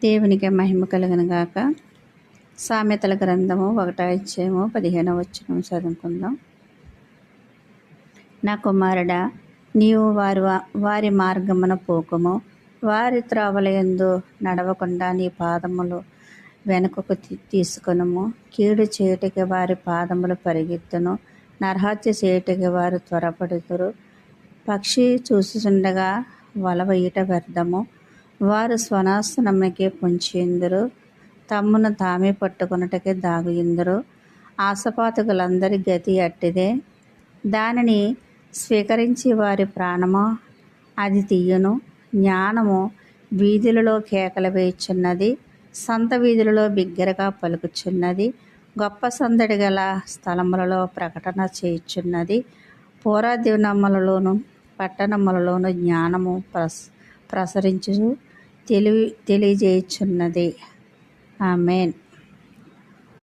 దేవునికి మహిమ కలుగును గాక. సామెతల గ్రంథము 1:15 చదువుకుందాం. నా కుమారుడా, నీవు వారి మార్గమున పోకుము, వారి త్రోవలయందు నడవకుండా నీ పాదములు వెనుకకు తీసుకొనుము. కీడు చేయుటకి వారి పాదములు పరిగెత్తును, నరహత్య చేయుటకి వారు త్వరపడుతురు. పక్షి చూసుచుండగా వల వేయుట వ్యర్థము, వారు స్వనాశనమునకే పొంచియుందురు, తమ్మును తామే పట్టుకొనుటకే దాగుయుందురు. ఆశపాతకులందరి గతి అట్టిదే, దానిని స్వీకరించి వారి ప్రాణము అది తీయును. జ్ఞానము వీధులలో కేకలు వేయుచున్నది, సంత వీధులలో బిగ్గరగా పలుకుచున్నది, గొప్ప సందడి గల స్థలములలో ప్రకటన చేయుచున్నది. పురదినములలోను పట్టణములలోను జ్ఞానము ప్రసరించు తెలియజేయుచున్నది. ఆమేన్.